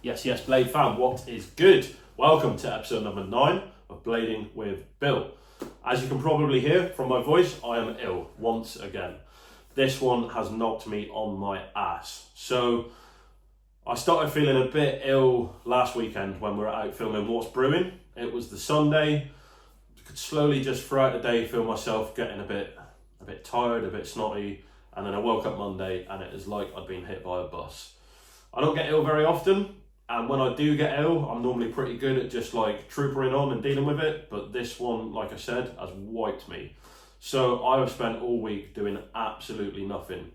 Yes, Blade fam, what is good? Welcome to episode number 9 of Blading with Bill. As you can probably hear from my voice, I am ill once again. This one has knocked me on my ass. So I started feeling a bit ill last weekend when we were out filming What's Brewing. It was the Sunday. I could slowly just throughout the day feel myself getting a bit tired, a bit snotty, and then I woke up Monday and it is like I'd been hit by a bus. I don't get ill very often, and when I do get ill, I'm normally pretty good at just like troopering on and dealing with it, but this one, like I said, has wiped me. So I have spent all week doing absolutely nothing.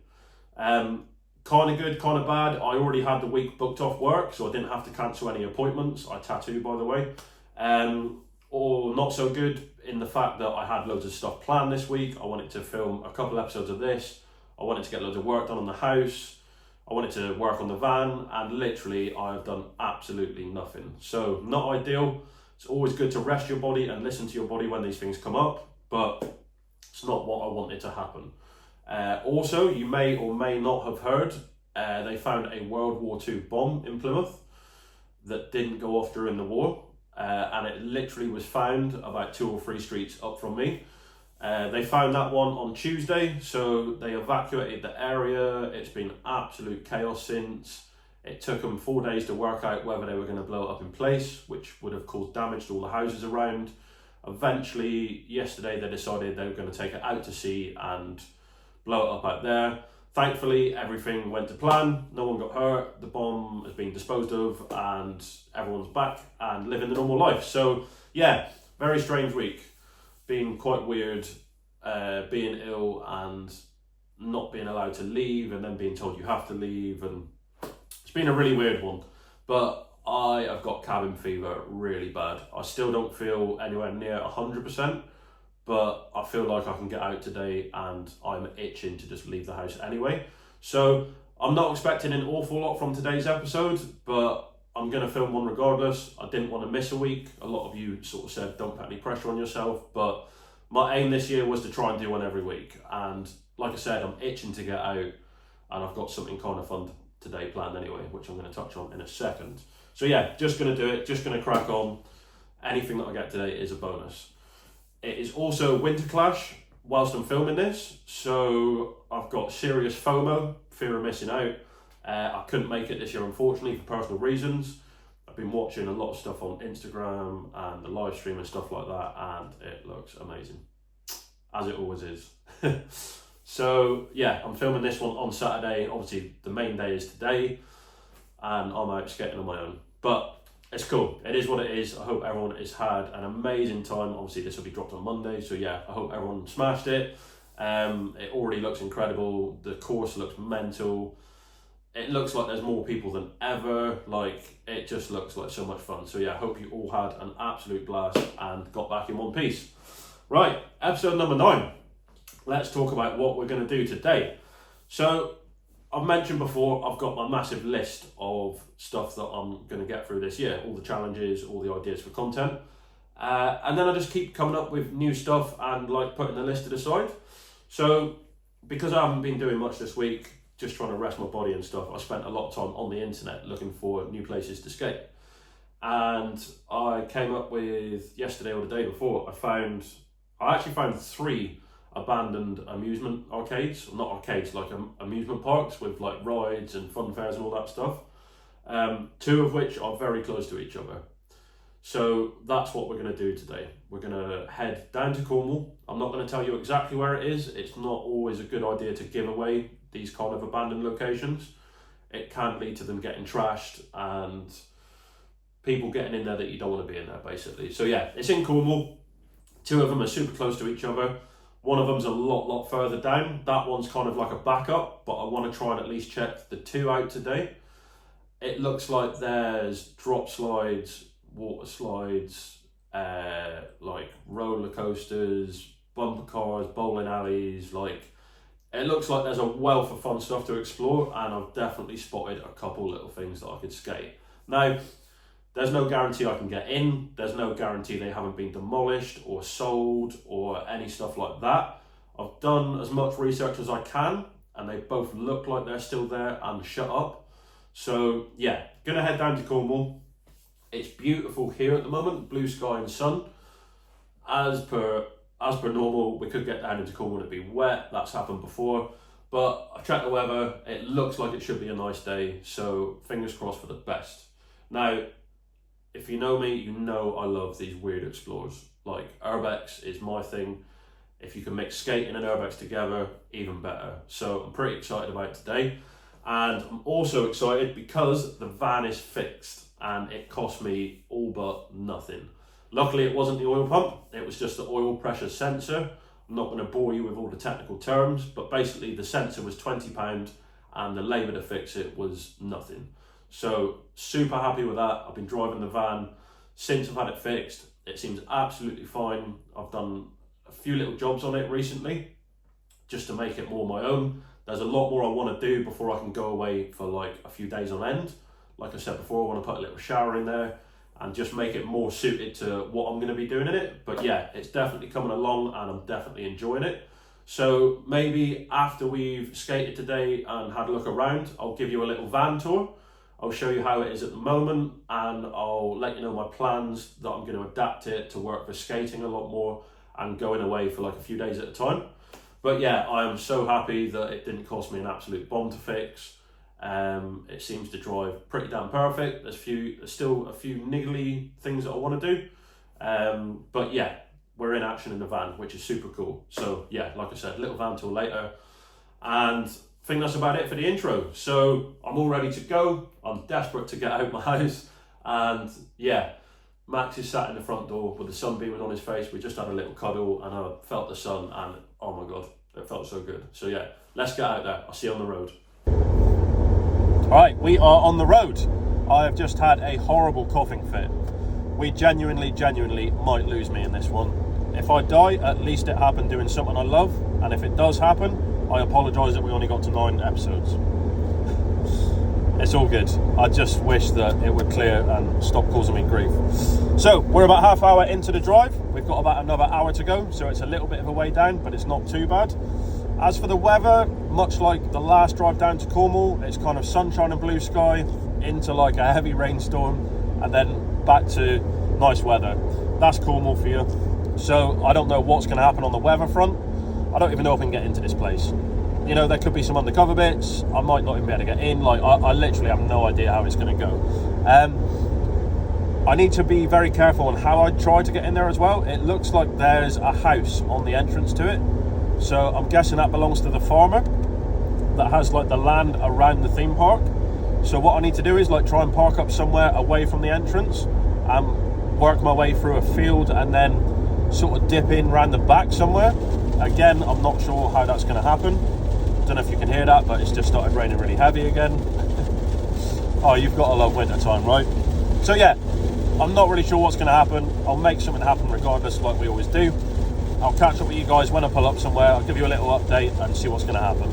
Kind of good, kind of bad. I already had the week booked off work, so I didn't have to cancel any appointments. I tattoo, by the way. Or not so good in the fact that I had loads of stuff planned this week. I wanted to film a couple episodes of this. I wanted to get loads of work done on the house. I wanted to work on the van, and literally I've done absolutely nothing. So not ideal. It's always good to rest your body and listen to your body when these things come up, but it's not what I wanted to happen. Also, you may or may not have heard, they found a World War II bomb in Plymouth that didn't go off during the war, and it literally was found about 2 or 3 streets up from me. They found that one on Tuesday, so they evacuated the area. It's been absolute chaos since. It took them 4 days to work out whether they were going to blow it up in place, which would have caused damage to all the houses around. Eventually, yesterday, they decided they were going to take it out to sea and blow it up out there. Thankfully, everything went to plan. No one got hurt. The bomb has been disposed of and everyone's back and living the normal life. So yeah, very strange week. Been quite weird, being ill and not being allowed to leave and then being told you have to leave, and it's been a really weird one. But I have got cabin fever really bad. I still don't feel anywhere near 100%, but I feel like I can get out today and I'm itching to just leave the house anyway. So I'm not expecting an awful lot from today's episode, but I'm going to film one regardless. I didn't want to miss a week. A lot of you sort of said don't put any pressure on yourself, but my aim this year was to try and do one every week. And like I said, I'm itching to get out, and I've got something kind of fun today planned anyway, which I'm going to touch on in a second. So yeah, just going to do it, just going to crack on. Anything that I get today is a bonus. It is also Winter Clash whilst I'm filming this, so I've got serious FOMO, fear of missing out. I couldn't make it this year, unfortunately, for personal reasons. I've been watching a lot of stuff on Instagram and the live stream and stuff like that, and it looks amazing, as it always is. So yeah, I'm filming this one on Saturday. Obviously, the main day is today, and I'm out skating on my own. But it's cool. It is what it is. I hope everyone has had an amazing time. Obviously, this will be dropped on Monday, so yeah, I hope everyone smashed it. It already looks incredible. The course looks mental. It looks like there's more people than ever. Like, it just looks like so much fun. So yeah, I hope you all had an absolute blast and got back in one piece. Right, episode number 9. Let's talk about what we're going to do today. So I've mentioned before, I've got my massive list of stuff that I'm going to get through this year. All the challenges, all the ideas for content. And then I just keep coming up with new stuff and like putting the list to the side. So because I haven't been doing much this week, just trying to rest my body and stuff, I spent a lot of time on the internet looking for new places to skate. And I came up with, yesterday or the day before, I actually found 3 abandoned amusement arcades, not arcades, like amusement parks with like rides and fun fairs and all that stuff. 2 of which are very close to each other. So that's what we're going to do today. We're going to head down to Cornwall. I'm not going to tell you exactly where it is. It's not always a good idea to give away these kind of abandoned locations. It can lead to them getting trashed and people getting in there that you don't want to be in there, basically. So yeah, it's in Cornwall. 2 of them are super close to each other. One of them's a lot further down. That one's kind of like a backup, but I want to try and at least check the 2 out today. It looks like there's drop slides, water slides, like roller coasters, bumper cars, bowling alleys. Like, it looks like there's a wealth of fun stuff to explore, and I've definitely spotted a couple little things that I could skate. Now, there's no guarantee I can get in. There's no guarantee they haven't been demolished or sold or any stuff like that. I've done as much research as I can, and they both look like they're still there and shut up. So yeah, gonna head down to Cornwall. It's beautiful here at the moment, blue sky and sun. As per normal, we could get down into Cornwall and it'd be wet. That's happened before. But I've checked the weather, it looks like it should be a nice day, so fingers crossed for the best. Now, if you know me, you know I love these weird explorers. Like, urbex is my thing. If you can mix skating and urbex together, even better. So I'm pretty excited about today. And I'm also excited because the van is fixed and it cost me all but nothing. Luckily, it wasn't the oil pump, it was just the oil pressure sensor. I'm not going to bore you with all the technical terms, but basically the sensor was £20 and the labour to fix it was nothing. So super happy with that. I've been driving the van since I've had it fixed. It seems absolutely fine. I've done a few little jobs on it recently just to make it more my own. There's a lot more I want to do before I can go away for like a few days on end. Like I said before, I want to put a little shower in there and just make it more suited to what I'm going to be doing in it. But yeah, it's definitely coming along and I'm definitely enjoying it. So maybe after we've skated today and had a look around, I'll give you a little van tour. I'll show you how it is at the moment and I'll let you know my plans that I'm going to adapt it to work for skating a lot more and going away for like a few days at a time. But yeah, I am so happy that it didn't cost me an absolute bomb to fix. It seems to drive pretty damn perfect. There's still a few niggly things that I want to do. But yeah, we're in action in the van, which is super cool. So yeah, like I said, little van tour later. And I think that's about it for the intro. So I'm all ready to go. I'm desperate to get out my house. And yeah, Max is sat in the front door with the sun beaming on his face. We just had a little cuddle and I felt the sun and oh my God, it felt so good. So yeah, let's get out there. I'll see you on the road. All right, we are on the road. I have just had a horrible coughing fit. We genuinely might lose me in this one. If I die, at least it happened doing something I love. And if it does happen, I apologise that we only got to 9 episodes. It's all good. I just wish that it would clear and stop causing me grief. So we're about half hour into the drive. We've got about another hour to go. So it's a little bit of a way down, but it's not too bad. As for the weather, much like the last drive down to Cornwall, it's kind of sunshine and blue sky into like a heavy rainstorm and then back to nice weather. That's Cornwall for you. So I don't know what's going to happen on the weather front. I don't even know if I can get into this place. You know, there could be some undercover bits. I might not even be able to get in. Like, I literally have no idea how it's going to go. I need to be very careful on how I try to get in there as well. It looks like there's a house on the entrance to it. So I'm guessing that belongs to the farmer that has like the land around the theme park. So what I need to do is like try and park up somewhere away from the entrance and work my way through a field and then sort of dip in around the back somewhere. Again, I'm not sure how that's going to happen. Don't know if you can hear that, but it's just started raining really heavy again. Oh, you've got to love winter time, right? So yeah, I'm not really sure what's going to happen. I'll make something happen regardless, like we always do. I'll catch up with you guys when I pull up somewhere. I'll give you a little update and see what's going to happen.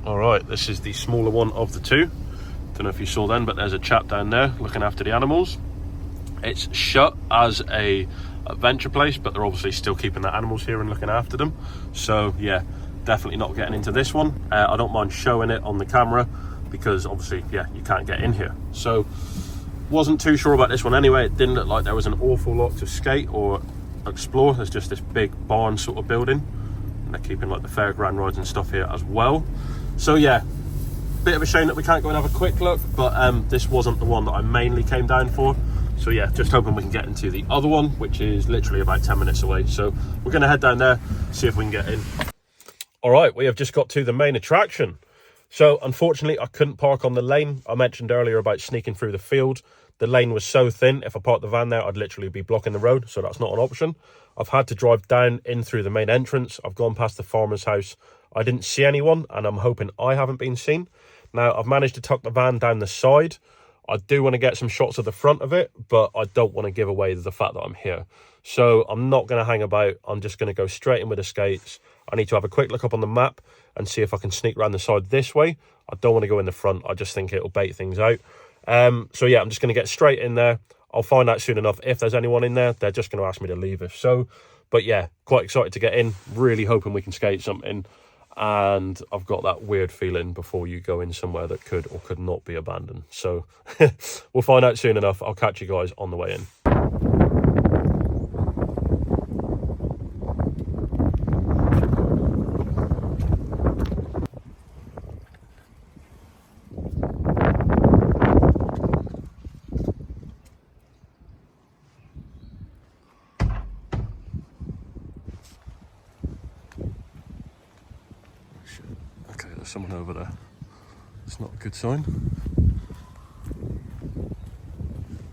All right, this is the smaller one of the two. Don't know if you saw then, but there's a chap down there looking after the animals. It's shut as a adventure place, but they're obviously still keeping the animals here and looking after them. So yeah, definitely not getting into this one. I don't mind showing it on the camera because obviously, yeah, you can't get in here. So wasn't too sure about this one anyway. It didn't look like there was an awful lot to skate or explore. There's just this big barn sort of building and they're keeping like the fairground rides and stuff here as well. So yeah, bit of a shame that we can't go and have a quick look, but this wasn't the one that I mainly came down for. So yeah, just hoping we can get into the other one, which is literally about 10 minutes away. So we're going to head down there, see if we can get in. All right, we have just got to the main attraction. So unfortunately, I couldn't park on the lane. I mentioned earlier about sneaking through the field. The lane was so thin, if I parked the van there, I'd literally be blocking the road. So that's not an option. I've had to drive down in through the main entrance. I've gone past the farmer's house. I didn't see anyone, and I'm hoping I haven't been seen. Now, I've managed to tuck the van down the side. I do want to get some shots of the front of it, but I don't want to give away the fact that I'm here. So I'm not going to hang about. I'm just going to go straight in with the skates. I need to have a quick look up on the map and see if I can sneak around the side this way. I don't want to go in the front. I just think it'll bait things out. So yeah, I'm just going to get straight in there. I'll find out soon enough if there's anyone in there. They're just going to ask me to leave if so. But yeah, quite excited to get in. Really hoping we can skate something. and I've got that weird feeling before you go in somewhere that could or could not be abandoned. So we'll find out soon enough. I'll catch you guys on the way in. Okay, there's someone over there. It's not a good sign.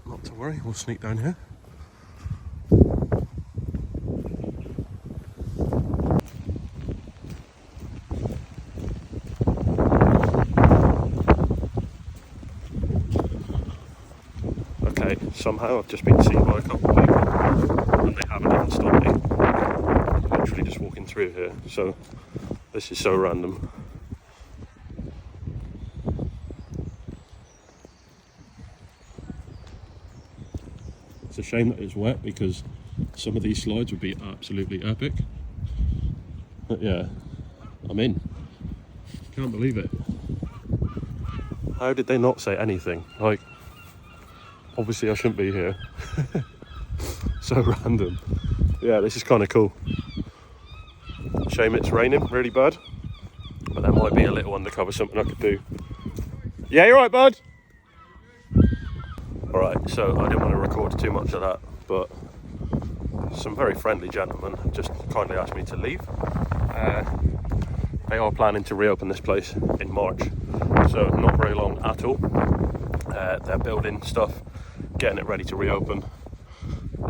Not to worry, we'll sneak down here. Okay, somehow I've just been seen by a couple of people and they haven't even stopped me. I'm literally just walking through here, so this is so random. It's a shame that it's wet because some of these slides would be absolutely epic. But yeah, I'm in. Can't believe it. How did they not say anything? Like, obviously I shouldn't be here. So random. Yeah, this is kind of cool. Shame it's raining really bad, but there might be a little undercover something I could do. Yeah, you're right, bud. All right, so I didn't want to record too much of that, but some very friendly gentlemen just kindly asked me to leave. They are planning to reopen this place in March, so not very long at all. They're building stuff, getting it ready to reopen,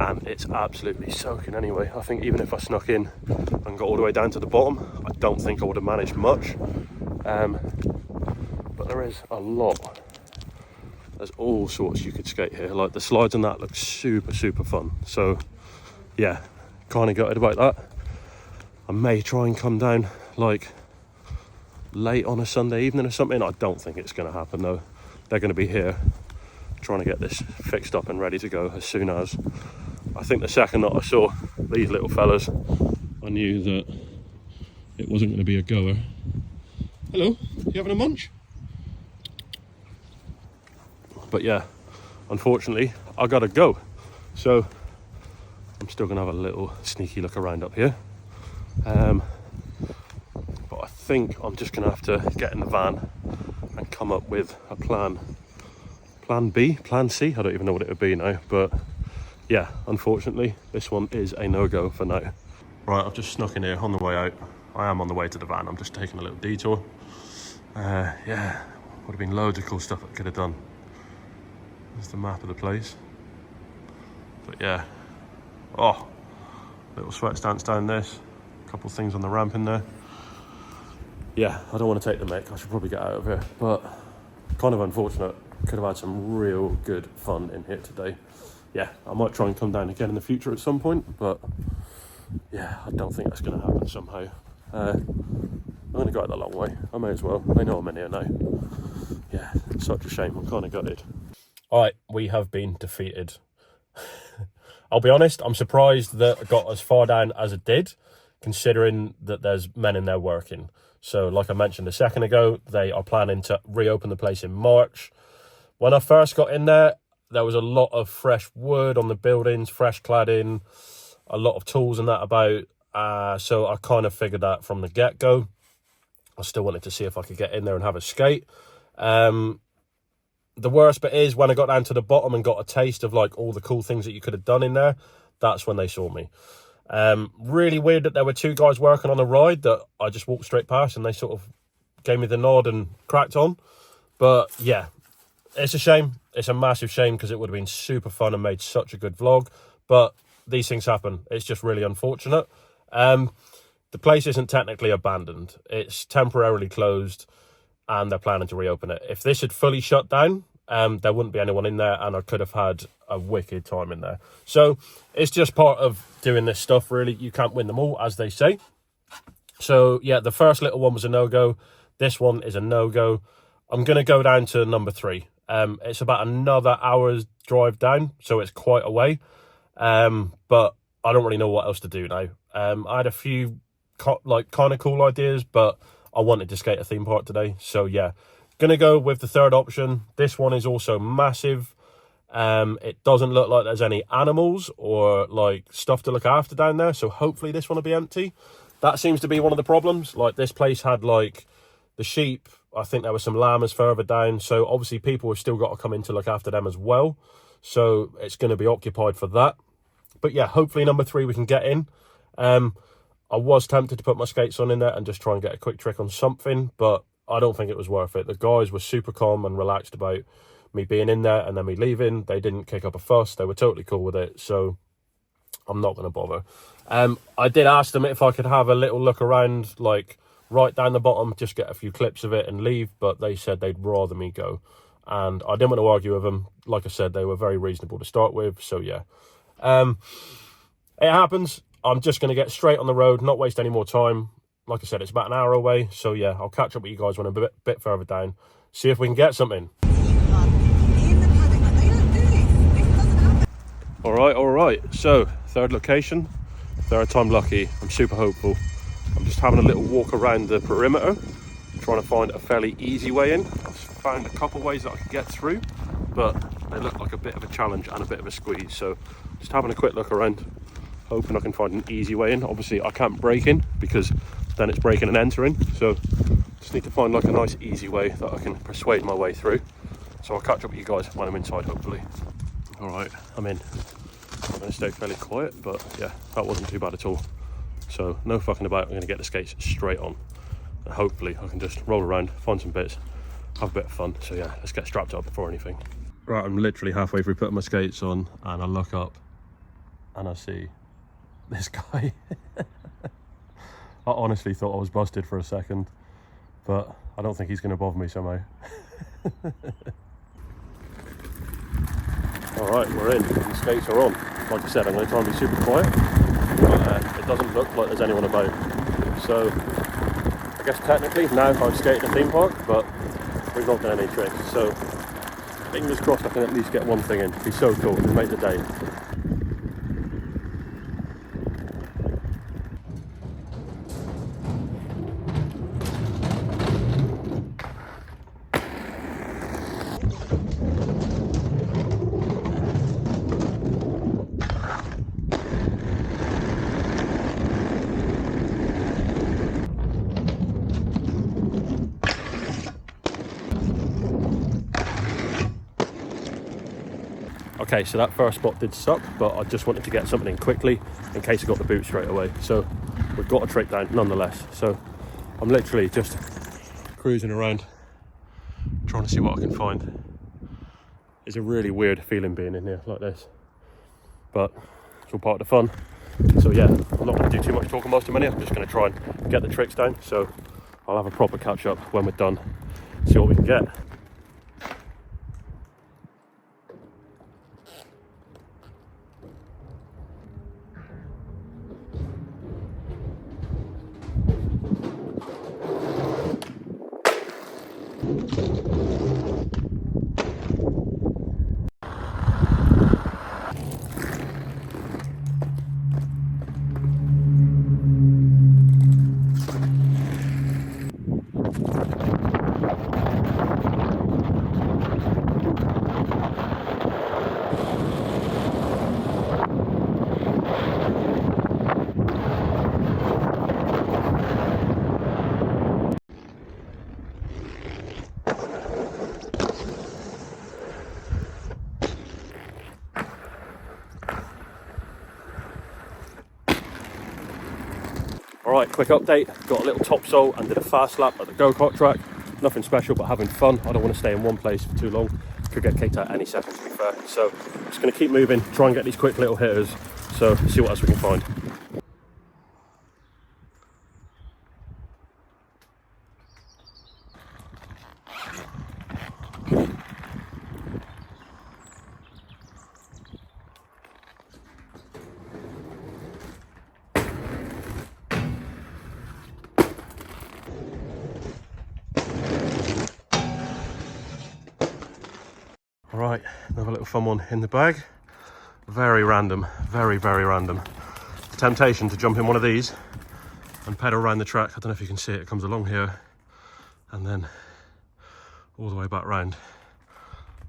and it's absolutely soaking anyway. I think even if I snuck in and got all the way down to the bottom, I don't think I would have managed much. But there is a lot. There's all sorts you could skate here. Like the slides and that look super, super fun. So yeah, kind of gutted about that. I may try and come down like late on a Sunday evening or something. I don't think it's going to happen though. They're going to be here trying to get this fixed up and ready to go as soon as. I think the second that I saw these little fellas, I knew that it wasn't going to be a goer. Hello, you having a munch? But yeah, unfortunately, I gotta go. So I'm still gonna have a little sneaky look around up here. But I think I'm just gonna have to get in the van and come up with a plan. Plan B, plan C, I don't even know what it would be now. But yeah, unfortunately, this one is a no-go for now. Right, I've just snuck in here on the way out. I am on the way to the van, I'm just taking a little detour. Yeah, would have been loads of cool stuff I could have done. There's the map of the place. But yeah, oh, little sweat stance down this, a couple of things on the ramp in there. Yeah, I don't want to take the mic, I should probably get out of here, but kind of unfortunate. Could have had some real good fun in here today. Yeah, I might try and come down again in the future at some point, but yeah, I don't think that's going to happen somehow. I'm going to go out the long way, I may as well. I know I'm in here now. Yeah, it's such a shame, I'm kind of gutted. Alright, we have been defeated. I'll be honest, I'm surprised that it got as far down as it did, considering that there's men in there working. So, like I mentioned a second ago, they are planning to reopen the place in March. When I first got in there, there was a lot of fresh wood on the buildings, fresh cladding, a lot of tools and that about. So I kind of figured that from the get-go. I still wanted to see if I could get in there and have a skate. The worst bit is when I got down to the bottom and got a taste of like all the cool things that you could have done in there, that's when they saw me. Really weird that there were two guys working on a ride that I just walked straight past and they sort of gave me the nod and cracked on. But yeah, it's a shame. It's a massive shame because it would have been super fun and made such a good vlog. But these things happen. It's just really unfortunate. The place isn't technically abandoned. It's temporarily closed and they're planning to reopen it. If this had fully shut down, there wouldn't be anyone in there and I could have had a wicked time in there. So it's just part of doing this stuff, really. You can't win them all, as they say. So yeah, the first little one was a no-go. This one is a no-go. I'm going to go down to number 3. It's about another hour's drive down, so it's quite a way. But I don't really know what else to do now. I had a few kind of cool ideas, but I wanted to skate a theme park today. So yeah, gonna go with the third option. This one is also massive. It doesn't look like there's any animals or like stuff to look after down there, so hopefully this one will be empty. That seems to be one of the problems. Like, this place had like the sheep, I think there were some llamas further down, so obviously people have still got to come in to look after them as well, so it's going to be occupied for that. But yeah, hopefully number 3 we can get in. I was tempted to put my skates on in there and just try and get a quick trick on something, but I don't think it was worth it. The guys were super calm and relaxed about me being in there and then me leaving. They didn't kick up a fuss. They were totally cool with it, so I'm not going to bother. I did ask them if I could have a little look around, like right down the bottom, just get a few clips of it and leave, but they said they'd rather me go. And I didn't want to argue with them. Like I said, they were very reasonable to start with, so yeah. It happens. I'm just going to get straight on the road, not waste any more time. Like I said, it's about an hour away, so yeah, I'll catch up with you guys when I'm a bit further down, see if we can get something. All right, so third location, third time lucky. I'm super hopeful. I'm just having a little walk around the perimeter, trying to find a fairly easy way in. I've found a couple ways that I can get through, but they look like a bit of a challenge and a bit of a squeeze, so just having a quick look around, hoping I can find an easy way in. Obviously I can't break in because then it's breaking and entering, so just need to find like a nice easy way that I can persuade my way through. So I'll catch up with you guys when I'm inside, hopefully. All right, I'm in. I'm going to stay fairly quiet, but yeah, that wasn't too bad at all. So no fucking about, I'm going to get the skates straight on. And hopefully I can just roll around, find some bits, have a bit of fun. So yeah, let's get strapped up before anything. Right, I'm literally halfway through putting my skates on and I look up and I see this guy. I honestly thought I was busted for a second, but I don't think he's going to bother me somehow. All right, we're in, and the skates are on. Like I said, I'm going to try and be super quiet, but it doesn't look like there's anyone about. So I guess technically now I've skated a theme park, but we've not done any tricks. So fingers crossed I can at least get one thing in. It'd be so cool, it'd make the day. Okay, so that first spot did suck, but I just wanted to get something in quickly in case I got the boot straight away. So we've got a trick down nonetheless. So I'm literally just cruising around, trying to see what I can find. It's a really weird feeling being in here like this, but it's all part of the fun. So yeah, I'm not going to do too much talking most of the minute. I'm just going to try and get the tricks down. So I'll have a proper catch up when we're done, see what we can get. Alright, quick update. Got a little topsoul and did a fast lap at the go-kart track. Nothing special, but having fun. I don't want to stay in one place for too long. Could get kicked out any second, to be fair. So just going to keep moving, try and get these quick little hitters. So see what else we can find. Alright, another little fun one in the bag. Very random, very random. The temptation to jump in one of these and pedal around the track. I don't know if you can see it, it comes along here and then all the way back round.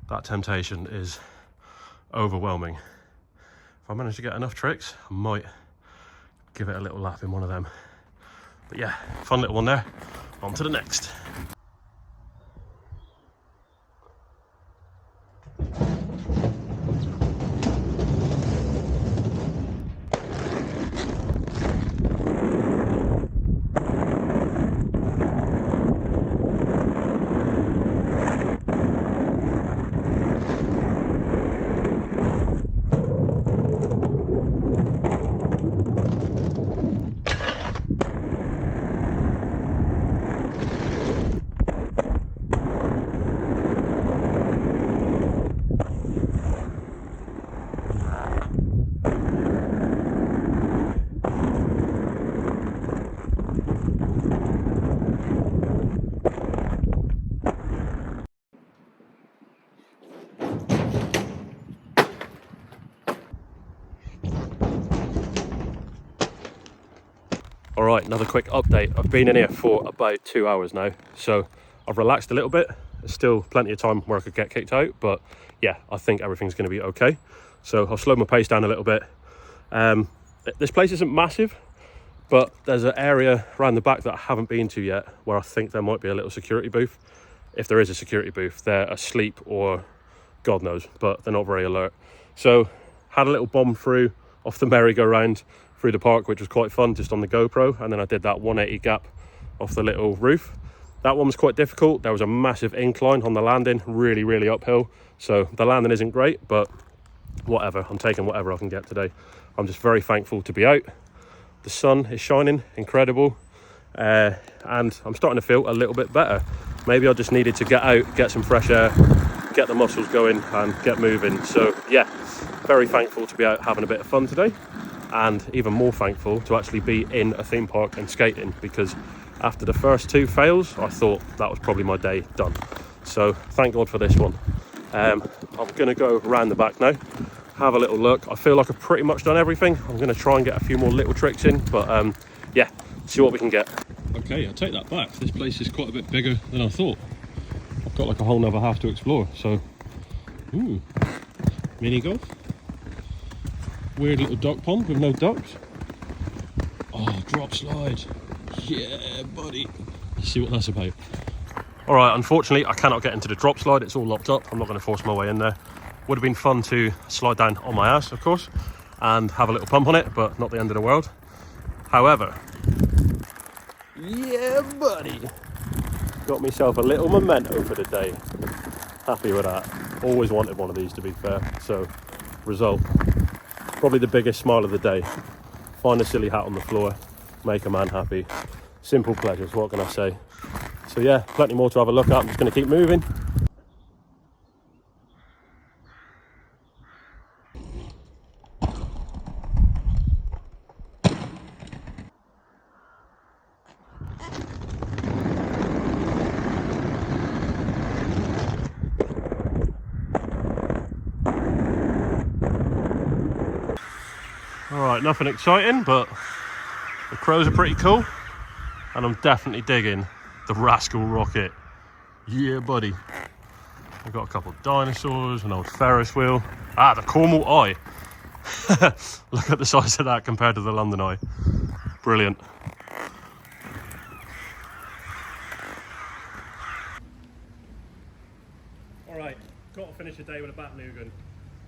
That temptation is overwhelming. If I manage to get enough tricks, I might give it a little lap in one of them. But yeah, fun little one there. On to the next. All right, another quick update. I've been in here for about 2 hours now, so I've relaxed a little bit. There's still plenty of time where I could get kicked out, but yeah, I think everything's going to be okay. So I'll slow my pace down a little bit. This place isn't massive, but there's an area around the back that I haven't been to yet where I think there might be a little security booth. If there is a security booth, they're asleep or God knows, but they're not very alert. So had a little bomb through off the merry-go-round through the park, which was quite fun, just on the GoPro, and then I did that 180 gap off the little roof. That one was quite difficult. There was a massive incline on the landing, really uphill, so the landing isn't great, but whatever, I'm taking whatever I can get today. I'm just very thankful to be out. The sun is shining, incredible, and I'm starting to feel a little bit better. Maybe I just needed to get out, get some fresh air, get the muscles going and get moving. So yeah, very thankful to be out having a bit of fun today, and even more thankful to actually be in a theme park and skating, because after the first 2 fails, I thought that was probably my day done. So thank God for this one. I'm gonna go around the back now, have a little look. I feel like I've pretty much done everything. I'm gonna try and get a few more little tricks in, but yeah, see what we can get. Okay, I'll take that back. This place is quite a bit bigger than I thought. I've got like a whole nother half to explore. So, ooh, mini golf. Weird little duck pond with no ducks. Oh, drop slide. Yeah, buddy. Let's see what that's about. All right, unfortunately, I cannot get into the drop slide. It's all locked up. I'm not going to force my way in there. Would have been fun to slide down on my ass, of course, and have a little pump on it, but not the end of the world. However, yeah, buddy. Got myself a little memento for the day. Happy with that. Always wanted one of these, to be fair. So, result. Probably the biggest smile of the day. Find a silly hat on the floor, make a man happy. Simple pleasures, what can I say? So yeah, plenty more to have a look at. I'm just going to keep moving. Alright, nothing exciting, but the crows are pretty cool, and I'm definitely digging the Rascal rocket. Yeah, buddy. I've got a couple of dinosaurs, an old Ferris wheel. Ah, the Cornwall eye. Look at the size of that compared to the London eye. Brilliant. Alright, got to finish the day with a Batnugan.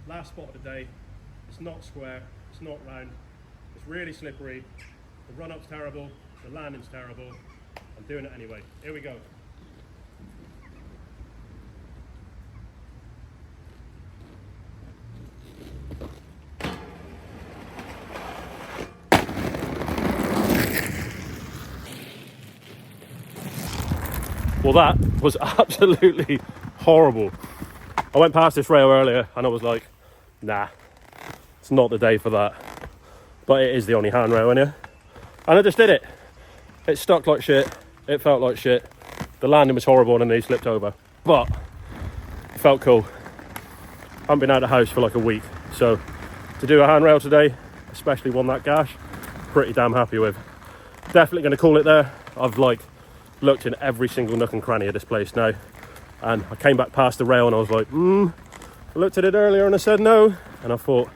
Last spot of the day. It's not square, it's not round, it's really slippery. The run-up's terrible, the landing's terrible. I'm doing it anyway. Here we go. Well, that was absolutely horrible. I went past this rail earlier and I was like, nah, it's not the day for that. But it is the only handrail in here. And I just did it. It stuck like shit. It felt like shit. The landing was horrible and then he slipped over. But it felt cool. I haven't been out of the house for like a week. So to do a handrail today, especially one that gash, pretty damn happy with. definitely going to call it there. I've like looked in every single nook and cranny of this place now, and I came back past the rail and I was like, I looked at it earlier and I said no, and I thought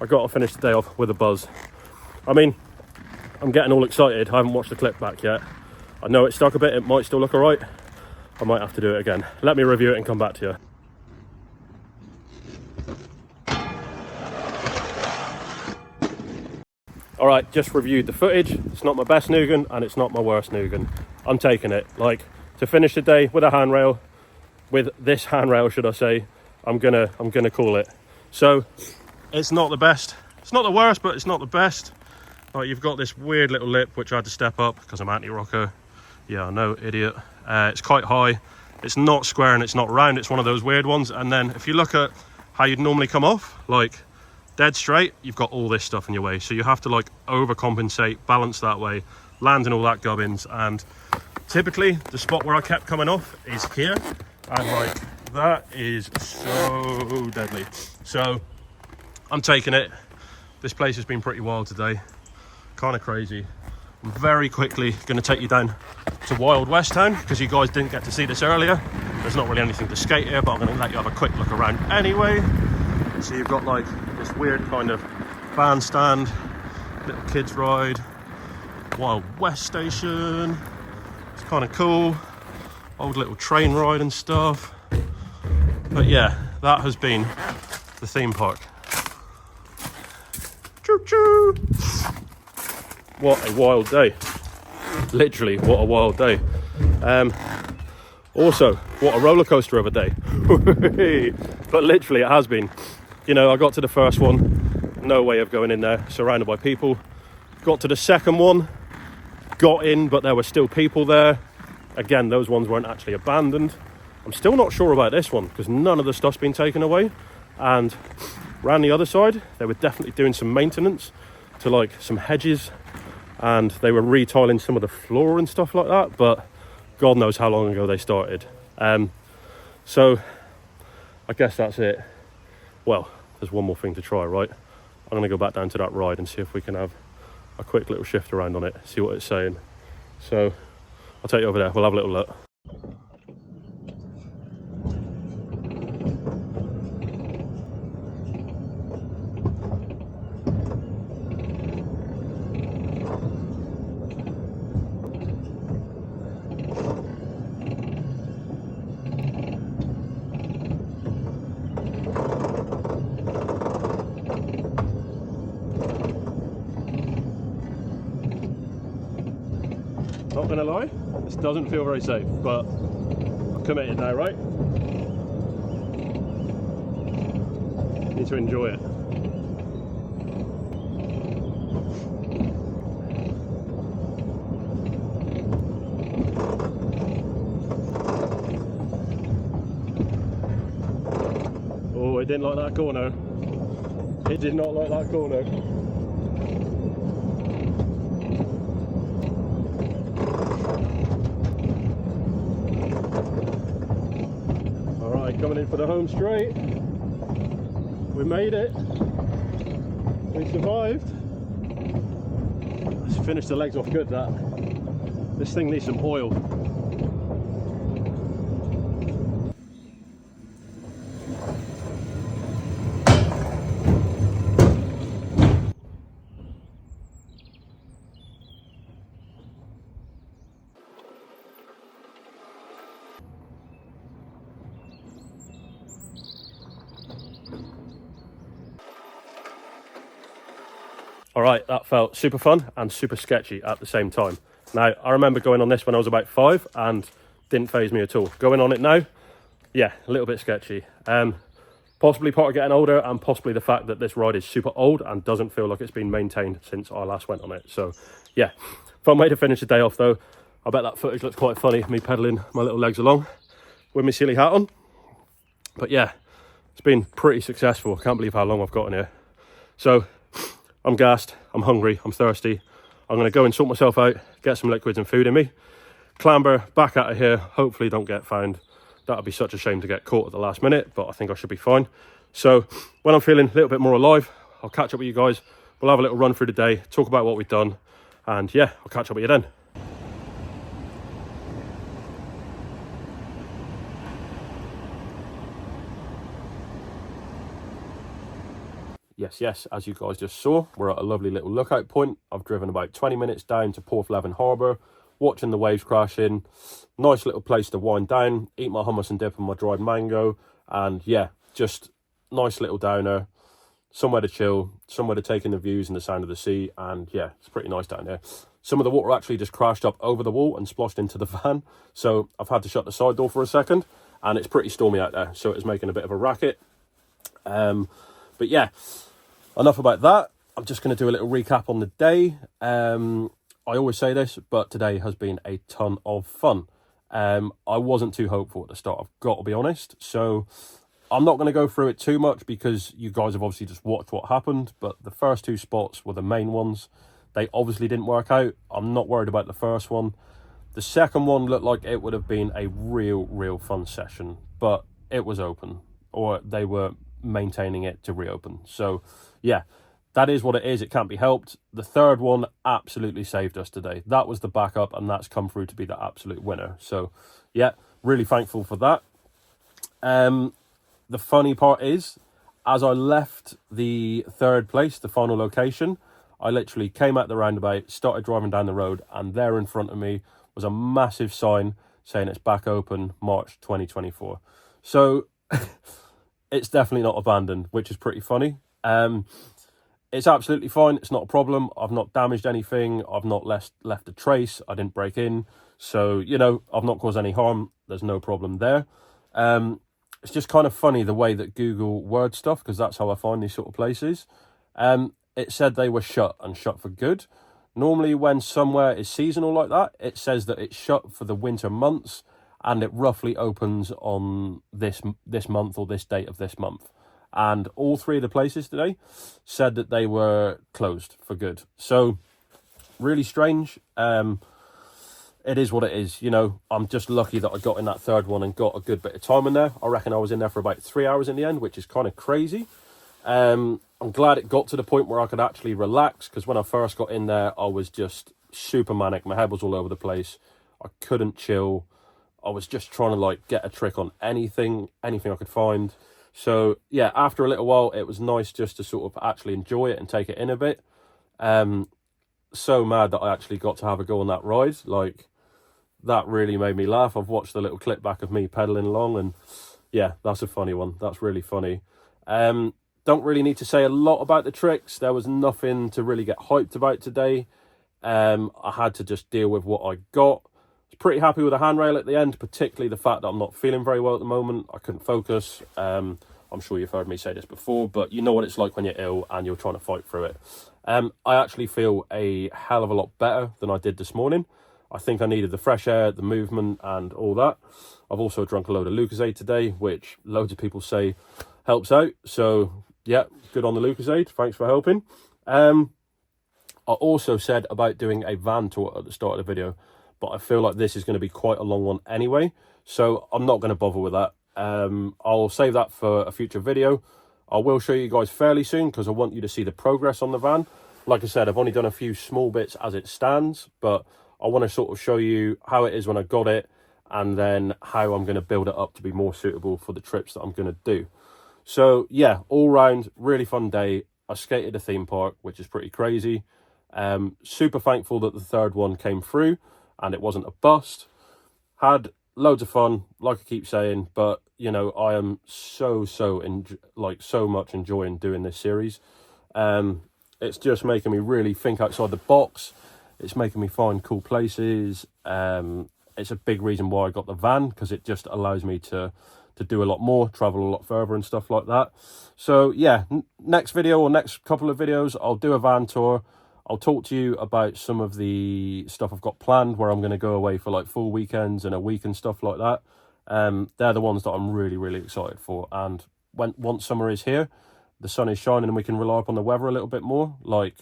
I got to finish the day off with a buzz. I mean, I'm getting all excited. I haven't watched the clip back yet. I know it stuck a bit, it might still look alright. I might have to do it again. Let me review it and come back to you. Alright, just reviewed the footage. It's not my best Nugan and it's not my worst Nugan. I'm taking it. Like, to finish the day with a handrail, with this handrail should I say, I'm gonna call it. So it's not the best, it's not the worst, but it's not the best. Like, you've got this weird little lip which I had to step up because I'm anti-rocker. Yeah, I know, idiot. It's quite high, it's not square and it's not round, it's one of those weird ones. And then if you look at how you'd normally come off, like dead straight, you've got all this stuff in your way, so you have to like overcompensate, balance that way, land in all that gubbins. And typically the spot where I kept coming off is here, and like that is so deadly. So I'm taking it. This place has been pretty wild today, kind of crazy. I'm very quickly going to take you down to Wild West Town because you guys didn't get to see this earlier. There's not really anything to skate here, but I'm going to let you have a quick look around anyway. So you've got like this weird kind of bandstand, little kids ride, Wild West station. It's kind of cool, old little train ride and stuff. But yeah, that has been the theme park. Choo choo! What a wild day. Literally, what a wild day. Also, what a roller coaster of a day. But literally, it has been. You know, I got to the first one, no way of going in there, surrounded by people. Got to the second one, got in, but there were still people there. Again, those ones weren't actually abandoned. I'm still not sure about this one because none of the stuff's been taken away. And around the other side, they were definitely doing some maintenance to like some hedges, and they were retiling some of the floor and stuff like that, but God knows how long ago they started. So I guess that's it. Well, there's one more thing to try, right? I'm going to go back down to that ride and see if we can have a quick little shift around on it, see what it's saying. So I'll take you over there, we'll have a little look. Not gonna lie, this doesn't feel very safe, but I'm committed now, right? Need to enjoy it. Oh, it didn't like that corner. It did not like that corner. Coming in for the home straight. We made it. We survived. Let's finish the legs off good, that. This thing needs some oil. All right, that felt super fun and super sketchy at the same time. Now, I remember going on this when I was about 5 and didn't faze me at all. Going on it now, yeah, a little bit sketchy. Possibly part of getting older, and possibly the fact that this ride is super old and doesn't feel like it's been maintained since I last went on it. So yeah, fun way to finish the day off though. I bet that footage looks quite funny, me pedaling my little legs along with my silly hat on. But yeah, it's been pretty successful. I can't believe how long I've got in here. So I'm gassed, I'm hungry, I'm thirsty. I'm gonna go and sort myself out, get some liquids and food in me, clamber back out of here, hopefully don't get found. That'd be such a shame to get caught at the last minute, but I think I should be fine. So when I'm feeling a little bit more alive, I'll catch up with you guys. We'll have a little run through the day, talk about what we've done, And yeah, I'll catch up with you then. Yes, as you guys just saw, we're at a lovely little lookout point. I've driven about 20 minutes down to Porthleven Harbour, watching the waves crash in. Nice little place to wind down, eat my hummus and dip and my dried mango, and yeah, just nice little downer, somewhere to chill, somewhere to take in the views and the sound of the sea, and yeah, it's pretty nice down there. Some of the water actually just crashed up over the wall and splashed into the van, so I've had to shut the side door for a second, and it's pretty stormy out there, so it's making a bit of a racket. But yeah, enough about that. I'm just going to do a little recap on the day. I always say this, but today has been a ton of fun. I wasn't too hopeful at the start, I've got to be honest. So I'm not going to go through it too much because you guys have obviously just watched what happened. But the first two spots were the main ones. They obviously didn't work out. I'm not worried about the first one. The second one looked like it would have been a real fun session, but it was open, or they were maintaining it to reopen. So yeah, that is what it is. It can't be helped. The third one absolutely saved us today. That was the backup, and that's come through to be the absolute winner. So yeah, really thankful for that. The funny part is, as I left the third place, the final location, I literally came out the roundabout, started driving down the road, and there in front of me was a massive sign saying it's back open March 2024. So it's definitely not abandoned, which is pretty funny. It's absolutely fine. It's not a problem. I've not damaged anything. I've not left a trace. I didn't break in. So, you know, I've not caused any harm. There's no problem there. It's just kind of funny the way that Google word stuff, because that's how I find these sort of places. It said they were shut and shut for good. Normally when somewhere is seasonal like that, it says that it's shut for the winter months, and it roughly opens on this month or this date of this month. And all three of the places today said that they were closed for good. So really strange. It is what it is. You know, I'm just lucky that I got in that third one and got a good bit of time in there. I reckon I was in there for about 3 hours in the end, which is kind of crazy. I'm glad it got to the point where I could actually relax, because when I first got in there, I was just super manic. My head was all over the place. I couldn't chill. I was just trying to like get a trick on anything I could find. So yeah, after a little while, it was nice just to sort of actually enjoy it and take it in a bit. So mad that I actually got to have a go on that ride. Like, that really made me laugh. I've watched the little clip back of me pedaling along, and yeah, that's a funny one. That's really funny. Don't really need to say a lot about the tricks. There was nothing to really get hyped about today. I had to just deal with what I got. I was pretty happy with the handrail at the end, particularly the fact that I'm not feeling very well at the moment. I couldn't focus. I'm sure you've heard me say this before, but you know what it's like when you're ill and you're trying to fight through it. I actually feel a hell of a lot better than I did this morning. I think I needed the fresh air, the movement, and all that. I've also drunk a load of Lucozade today, which loads of people say helps out. So yeah, good on the Lucozade. Thanks for helping. I also said about doing a van tour at the start of the video, but I feel like this is going to be quite a long one anyway, so I'm not going to bother with that. I'll save that for a future video. I will show you guys fairly soon, because I want you to see the progress on the van. Like I said, I've only done a few small bits as it stands, but I want to sort of show you how it is when I got it, and then how I'm going to build it up to be more suitable for the trips that I'm going to do. So yeah, all round, really fun day. I skated a theme park, which is pretty crazy. Super thankful that the third one came through and it wasn't a bust. Had loads of fun, like I keep saying, but you know, I am so much enjoying doing this series. It's just making me really think outside the box. It's making me find cool places. It's a big reason why I got the van, because it just allows me to do a lot more, travel a lot further and stuff like that. So yeah, next video or next couple of videos, I'll do a van tour. I'll talk to you about some of the stuff I've got planned, where I'm going to go away for like full weekends and a week and stuff like that. They're the ones that I'm really excited for. And once summer is here, the sun is shining and we can rely upon the weather a little bit more, like,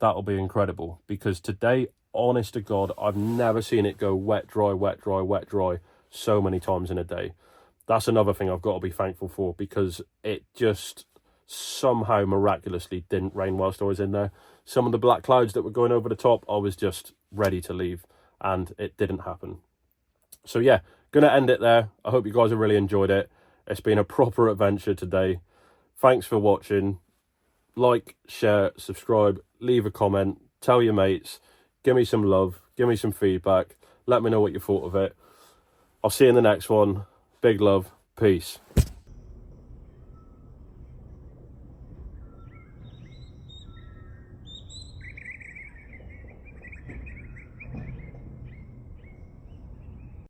that'll be incredible. Because today, honest to God, I've never seen it go wet, dry, wet, dry, wet, dry so many times in a day. That's another thing I've got to be thankful for, because it just somehow miraculously didn't rain whilst I was in there. some of the black clouds that were going over the top, I was just ready to leave, and it didn't happen. So yeah, gonna end it there. I hope you guys have really enjoyed it. It's been a proper adventure today. Thanks for watching. Like, share, subscribe, leave a comment, tell your mates, give me some love, give me some feedback, let me know what you thought of it. I'll see you in the next one. Big love, peace.